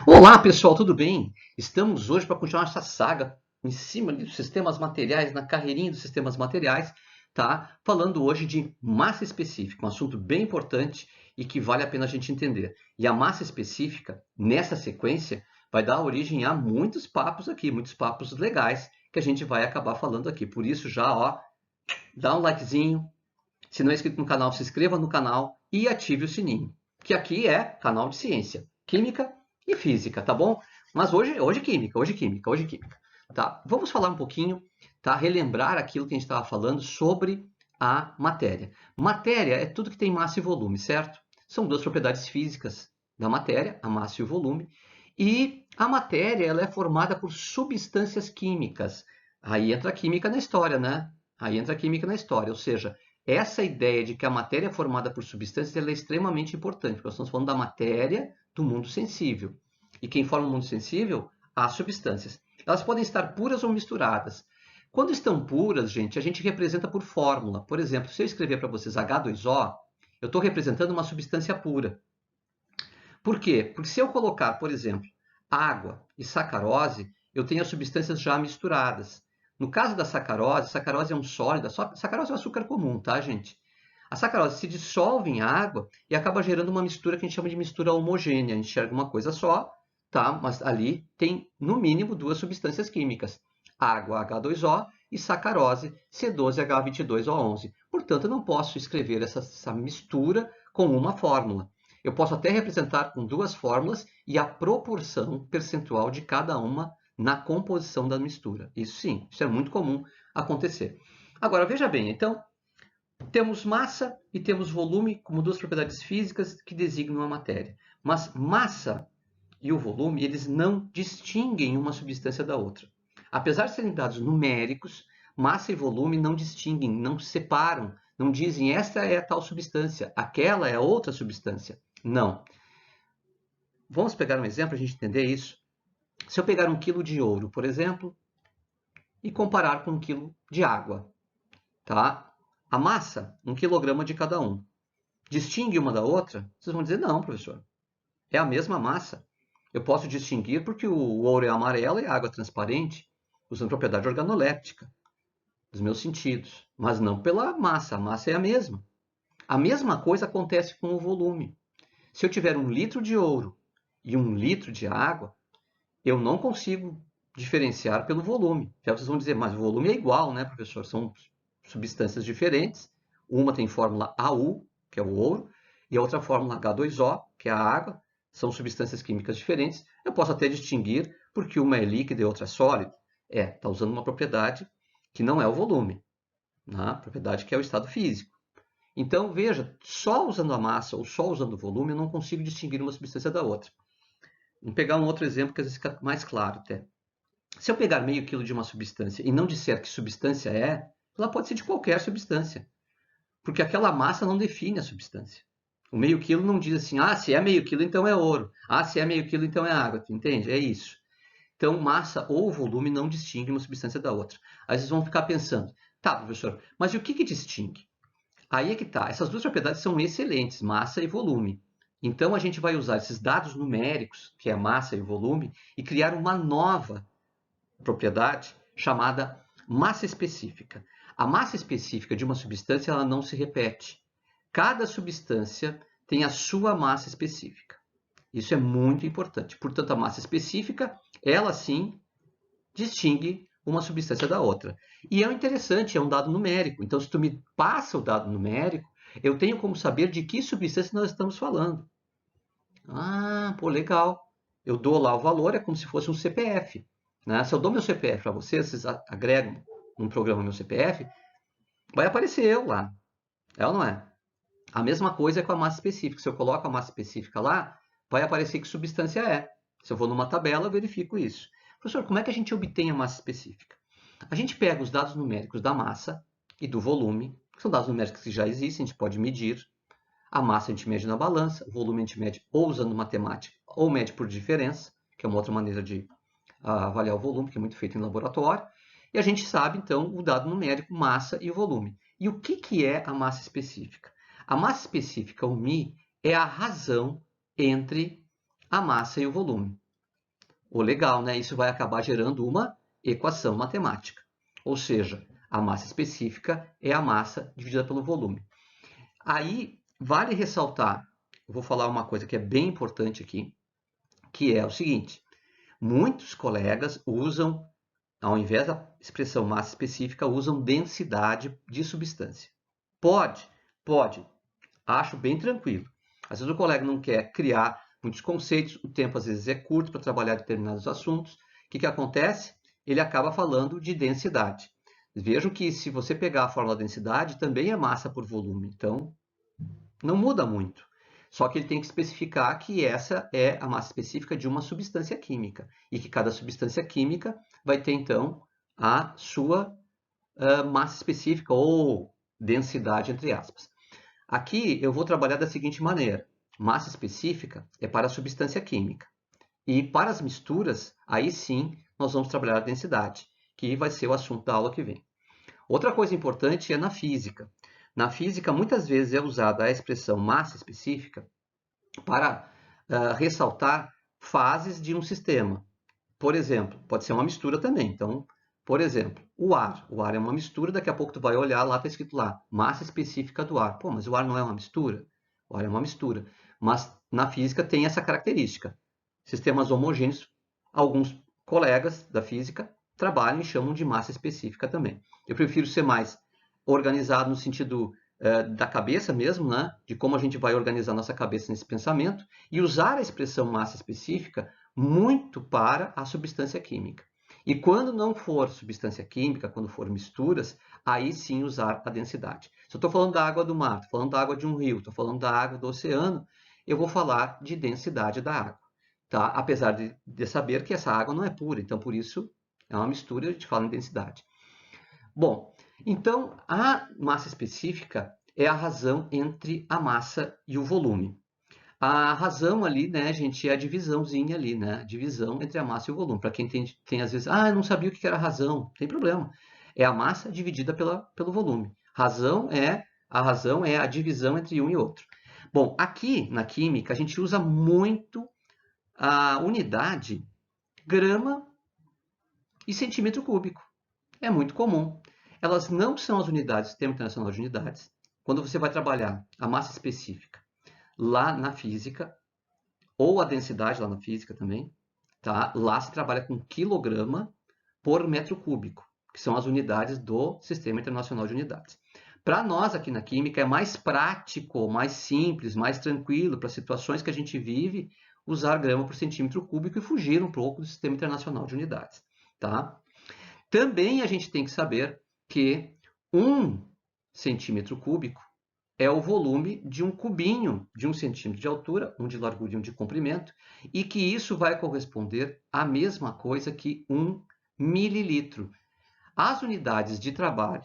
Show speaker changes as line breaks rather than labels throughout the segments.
Olá pessoal, tudo bem? Estamos hoje para continuar essa saga em cima dos sistemas materiais, na carreirinha dos sistemas materiais, tá? Falando hoje de massa específica, um assunto bem importante e que vale a pena a gente entender. E a massa específica, nessa sequência, vai dar origem a muitos papos aqui, muitos papos legais que a gente vai acabar falando aqui. Por isso já, ó, dá um likezinho, se não é inscrito no canal, se inscreva no canal e ative o sininho, que aqui é canal de ciência, química e física, tá bom? Mas hoje química, hoje química, hoje química. Tá? Vamos falar um pouquinho, tá? Relembrar aquilo que a gente estava falando sobre a matéria. Matéria é tudo que tem massa e volume, certo? São duas propriedades físicas da matéria, a massa e o volume. E a matéria ela é formada por substâncias químicas. Aí entra a química na história, né? Aí entra a química na história, ou seja, essa ideia de que a matéria é formada por substâncias ela é extremamente importante, porque nós estamos falando da matéria do mundo sensível. E quem forma o mundo sensível? As substâncias. Elas podem estar puras ou misturadas. Quando estão puras, gente, a gente representa por fórmula. Por exemplo, se eu escrever para vocês H2O, eu estou representando uma substância pura. Por quê? Porque se eu colocar, por exemplo, água e sacarose, eu tenho as substâncias já misturadas. No caso da sacarose, sacarose é um sólido, sacarose é um açúcar comum, tá, gente? A sacarose se dissolve em água e acaba gerando uma mistura que a gente chama de mistura homogênea. A gente enxerga uma coisa só, tá? Mas ali tem, no mínimo, duas substâncias químicas. Água, H2O, e sacarose, C12H22O11. Portanto, eu não posso escrever essa mistura com uma fórmula. Eu posso até representar com duas fórmulas e a proporção percentual de cada uma na composição da mistura. Isso sim, isso é muito comum acontecer. Agora, veja bem, então, temos massa e temos volume como duas propriedades físicas que designam a matéria. Mas massa e o volume, eles não distinguem uma substância da outra. Apesar de serem dados numéricos, massa e volume não distinguem, não separam, não dizem esta é a tal substância, aquela é a outra substância. Não. Vamos pegar um exemplo para a gente entender isso. Se eu pegar 1 quilo de ouro, por exemplo, e comparar com 1 quilo de água, tá? A massa, 1 quilograma de cada um. Distingue uma da outra? Vocês vão dizer, não, professor. É a mesma massa. Eu posso distinguir porque o ouro é amarelo e a água é transparente, usando propriedade organoléptica dos meus sentidos, mas não pela massa. A massa é a mesma. A mesma coisa acontece com o volume. Se eu tiver 1 litro de ouro e 1 litro de água, eu não consigo diferenciar pelo volume. Já vocês vão dizer, mas o volume é igual, né, professor? São substâncias diferentes. Uma tem fórmula AU, que é o ouro, e a outra fórmula H2O, que é a água. São substâncias químicas diferentes. Eu posso até distinguir porque uma é líquida e outra é sólida. Está usando uma propriedade que não é o volume, né? Propriedade que é o estado físico. Então, veja, só usando a massa ou só usando o volume, eu não consigo distinguir uma substância da outra. Vamos pegar um outro exemplo que às vezes fica mais claro até. Se eu pegar meio quilo de uma substância e não disser que substância é, ela pode ser de qualquer substância, porque aquela massa não define a substância. O meio quilo não diz assim, ah, se é meio quilo, então é ouro. Ah, se é meio quilo, então é água. Entende? É isso. Então, massa ou volume não distingue uma substância da outra. Aí vocês vão ficar pensando, tá, professor, mas e o que distingue? Aí é que tá. Essas duas propriedades são excelentes, massa e volume. Então, a gente vai usar esses dados numéricos, que é a massa e o volume, e criar uma nova propriedade chamada massa específica. A massa específica de uma substância ela não se repete. Cada substância tem a sua massa específica. Isso é muito importante. Portanto, a massa específica, ela sim distingue uma substância da outra. E é interessante, é um dado numérico. Então, se tu me passa o dado numérico, eu tenho como saber de que substância nós estamos falando. Ah, pô, legal. Eu dou lá o valor, é como se fosse um CPF. Né? Se eu dou meu CPF para vocês, vocês agregam num programa meu CPF, vai aparecer eu lá. É ou não é? A mesma coisa é com a massa específica. Se eu coloco a massa específica lá, vai aparecer que substância é. Se eu vou numa tabela, eu verifico isso. Professor, como é que a gente obtém a massa específica? A gente pega os dados numéricos da massa e do volume, que são dados numéricos que já existem, a gente pode medir. A massa a gente mede na balança, o volume a gente mede ou usando matemática ou mede por diferença, que é uma outra maneira de avaliar o volume, que é muito feito em laboratório. E a gente sabe, então, o dado numérico, massa e o volume. E o que é a massa específica? A massa específica, o μ, é a razão entre a massa e o volume. Ou legal, né? Isso vai acabar gerando uma equação matemática. Ou seja, a massa específica é a massa dividida pelo volume. Aí, vale ressaltar, eu vou falar uma coisa que é bem importante aqui, que é o seguinte: muitos colegas usam, ao invés da expressão massa específica, usam densidade de substância. Pode, pode. Acho bem tranquilo. Às vezes o colega não quer criar muitos conceitos, o tempo às vezes é curto para trabalhar determinados assuntos. O que acontece? Ele acaba falando de densidade. Vejam que se você pegar a fórmula da densidade, também é massa por volume. Então, não muda muito. Só que ele tem que especificar que essa é a massa específica de uma substância química. E que cada substância química vai ter, então, a sua massa específica ou densidade, entre aspas. Aqui eu vou trabalhar da seguinte maneira: massa específica é para a substância química. E para as misturas, aí sim nós vamos trabalhar a densidade, que vai ser o assunto da aula que vem. Outra coisa importante é na física. Na física, muitas vezes é usada a expressão massa específica para ressaltar fases de um sistema. Por exemplo, pode ser uma mistura também. Então, por exemplo, o ar. O ar é uma mistura, daqui a pouco tu vai olhar lá, está escrito lá, massa específica do ar. Pô, mas o ar não é uma mistura? O ar é uma mistura. Mas na física tem essa característica. Sistemas homogêneos, alguns colegas da física trabalham e chamam de massa específica também. Eu prefiro ser mais organizado no sentido da cabeça mesmo, né? De como a gente vai organizar nossa cabeça nesse pensamento, e usar a expressão massa específica muito para a substância química. E quando não for substância química, quando for misturas, aí sim usar a densidade. Se eu estou falando da água do mar, estou falando da água de um rio, estou falando da água do oceano, eu vou falar de densidade da água. Tá? Apesar de saber que essa água não é pura, então por isso é uma mistura, a gente fala em densidade. Bom, então a massa específica é a razão entre a massa e o volume. A razão ali, né, gente, é a divisãozinha ali, né? A divisão entre a massa e o volume. Para quem tem às vezes, eu não sabia o que era razão. Não tem problema. É a massa dividida pelo volume. A razão é a divisão entre um e outro. Bom, aqui na química a gente usa muito a unidade grama e centímetro cúbico. É muito comum. Elas não são as unidades do Sistema Internacional de Unidades. Quando você vai trabalhar a massa específica lá na física, ou a densidade lá na física também, tá? Lá se trabalha com quilograma por metro cúbico, que são as unidades do Sistema Internacional de Unidades. Para nós aqui na química é mais prático, mais simples, mais tranquilo para situações que a gente vive usar grama por centímetro cúbico e fugir um pouco do Sistema Internacional de Unidades, tá? Também a gente tem que saber que 1 centímetro cúbico é o volume de um cubinho de 1 centímetro de altura, um de largura e um de comprimento, e que isso vai corresponder à mesma coisa que 1 mililitro. As unidades de trabalho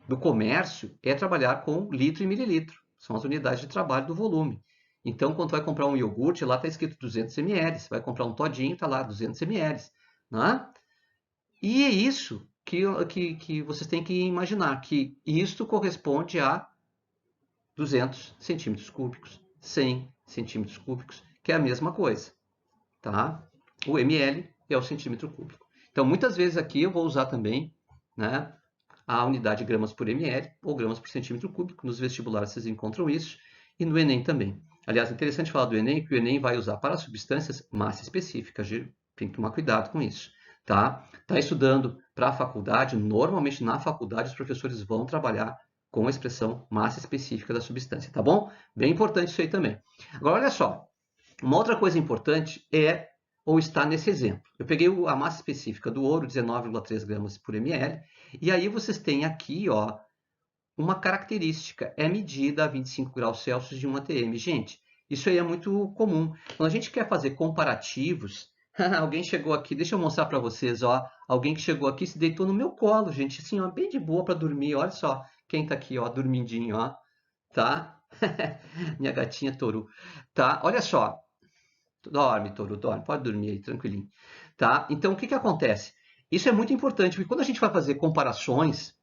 do comércio é trabalhar com litro e mililitro. São as unidades de trabalho do volume. Então, quando vai comprar um iogurte, lá está escrito 200 ml. Você vai comprar um todinho, está lá 200 ml. Né? E é isso que vocês têm que imaginar, que isto corresponde a 200 centímetros cúbicos, 100 centímetros cúbicos, que é a mesma coisa, tá? O ml é o centímetro cúbico. Então, muitas vezes aqui eu vou usar também, né, a unidade de gramas por ml ou gramas por centímetro cúbico. Nos vestibulares vocês encontram isso e no Enem também. Aliás, é interessante falar do Enem, que o Enem vai usar para substâncias massa específica. Tem que tomar cuidado com isso, tá? Tá estudando para a faculdade, normalmente na faculdade os professores vão trabalhar com a expressão massa específica da substância, tá bom? Bem importante isso aí também. Agora, olha só, uma outra coisa importante é ou está nesse exemplo. Eu peguei a massa específica do ouro, 19,3 gramas por ml, e aí vocês têm aqui, ó, uma característica, é medida a 25 graus Celsius de 1 atm. Gente, isso aí é muito comum. Quando a gente quer fazer comparativos, alguém chegou aqui, deixa eu mostrar para vocês, ó, alguém que chegou aqui se deitou no meu colo, gente, assim, ó, bem de boa para dormir, olha só, quem tá aqui, ó, dormindinho, ó, tá? Minha gatinha Toru, tá? Olha só, dorme, Toru, dorme, pode dormir aí, tranquilinho, tá? Então, o que que acontece? Isso é muito importante, porque quando a gente vai fazer comparações,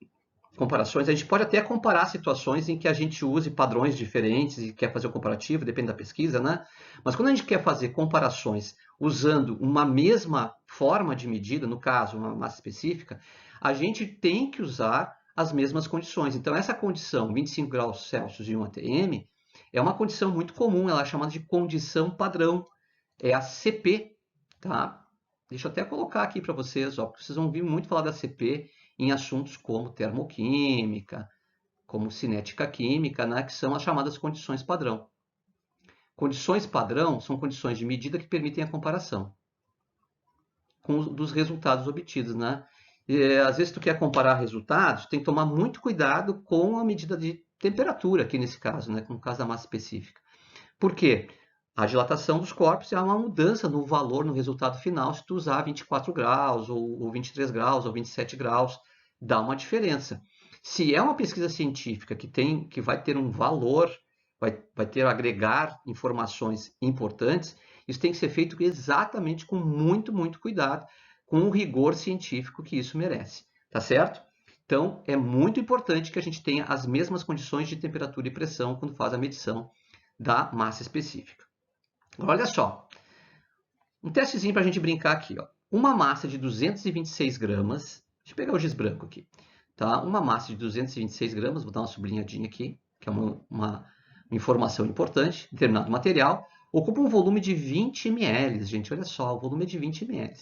comparações, a gente pode até comparar situações em que a gente use padrões diferentes e quer fazer o comparativo, depende da pesquisa, né? Mas quando a gente quer fazer comparações usando uma mesma forma de medida, no caso, uma massa específica, a gente tem que usar as mesmas condições. Então, essa condição, 25 graus Celsius e 1 atm, é uma condição muito comum, ela é chamada de condição padrão, é a CP, tá? Deixa eu até colocar aqui para vocês, ó, porque vocês vão ouvir muito falar da CP em assuntos como termoquímica, como cinética química, né, que são as chamadas condições padrão. Condições padrão são condições de medida que permitem a comparação dos resultados obtidos, né? Às vezes tu quer comparar resultados, tem que tomar muito cuidado com a medida de temperatura, aqui nesse caso, né, no caso da massa específica. Por quê? A dilatação dos corpos é uma mudança no valor, no resultado final, se tu usar 24 graus, ou 23 graus, ou 27 graus, dá uma diferença. Se é uma pesquisa científica que vai ter um valor, vai ter agregar informações importantes, isso tem que ser feito exatamente com muito, muito cuidado, com o rigor científico que isso merece, tá certo? Então, é muito importante que a gente tenha as mesmas condições de temperatura e pressão quando faz a medição da massa específica. Olha só, um testezinho para a gente brincar aqui. Ó. Uma massa de 226 gramas, deixa eu pegar o giz branco aqui, tá? Uma massa de 226 gramas, vou dar uma sublinhadinha aqui, que é uma informação importante, determinado material, ocupa um volume de 20 ml, gente, olha só, o volume é de 20 ml.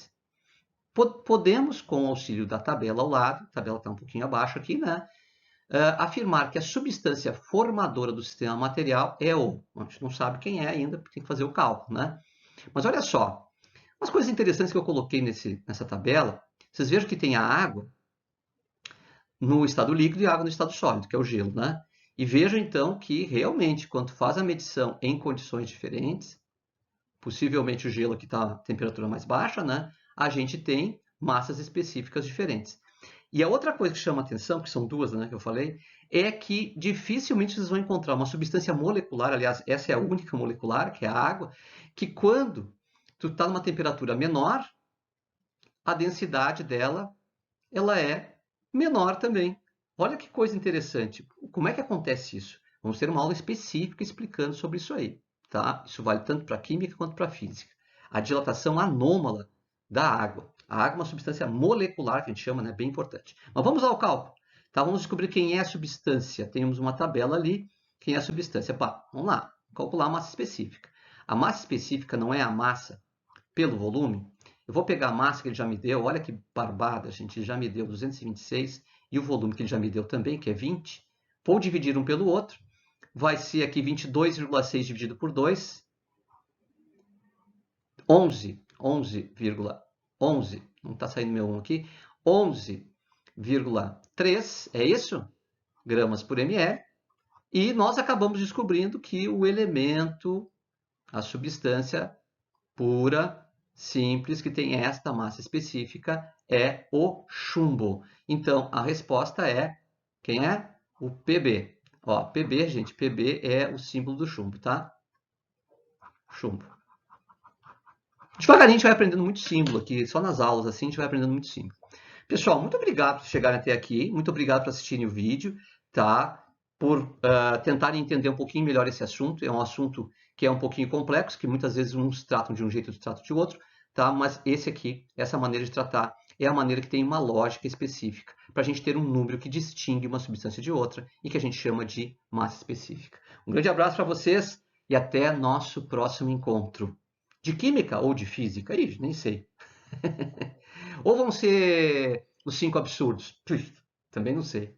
Podemos, com o auxílio da tabela ao lado, a tabela está um pouquinho abaixo aqui, né? Afirmar que a substância formadora do sistema material é O. A gente não sabe quem é ainda, porque tem que fazer o cálculo, né? Mas olha só, umas coisas interessantes que eu coloquei nessa tabela, vocês vejam que tem a água no estado líquido e a água no estado sólido, que é o gelo, né? E vejam então que realmente, quando faz a medição em condições diferentes, possivelmente o gelo aqui está a temperatura mais baixa, né? A gente tem massas específicas diferentes. E a outra coisa que chama atenção, que são duas, né, que eu falei, é que dificilmente vocês vão encontrar uma substância molecular, aliás, essa é a única molecular, que é a água, que quando tu está numa temperatura menor, a densidade dela, ela é menor também. Olha que coisa interessante. Como é que acontece isso? Vamos ter uma aula específica explicando sobre isso aí, tá? Isso vale tanto para química quanto para física. A dilatação anômala da água. A água é uma substância molecular, que a gente chama, né? Bem importante. Mas vamos ao cálculo. Tá? Vamos descobrir quem é a substância. Temos uma tabela ali. Quem é a substância? Pá, vamos lá. Calcular a massa específica. A massa específica não é a massa pelo volume. Eu vou pegar a massa que ele já me deu. Olha que barbada, gente. Ele já me deu 226. E o volume que ele já me deu também, que é 20. Vou dividir um pelo outro. Vai ser aqui 22,6 dividido por 2. 11, não está saindo meu 1 aqui, 11,3, é isso? Gramas por ml. E nós acabamos descobrindo que o elemento, a substância pura, simples, que tem esta massa específica, é o chumbo. Então, a resposta é, quem é? O Pb. Ó, Pb, gente, Pb é o símbolo do chumbo, tá? Chumbo. Devagarinho a gente vai aprendendo muito símbolo aqui, só nas aulas assim a gente vai aprendendo muito símbolo. Pessoal, muito obrigado por chegarem até aqui, muito obrigado por assistirem o vídeo, tá? Por tentarem entender um pouquinho melhor esse assunto. É um assunto que é um pouquinho complexo, que muitas vezes uns tratam de um jeito, outros tratam de outro, tá? Mas esse aqui, essa maneira de tratar, é a maneira que tem uma lógica específica, para a gente ter um número que distingue uma substância de outra e que a gente chama de massa específica. Um grande abraço para vocês e até nosso próximo encontro. De química ou de física? Ih, nem sei. Ou vão ser os 5 absurdos? Também não sei.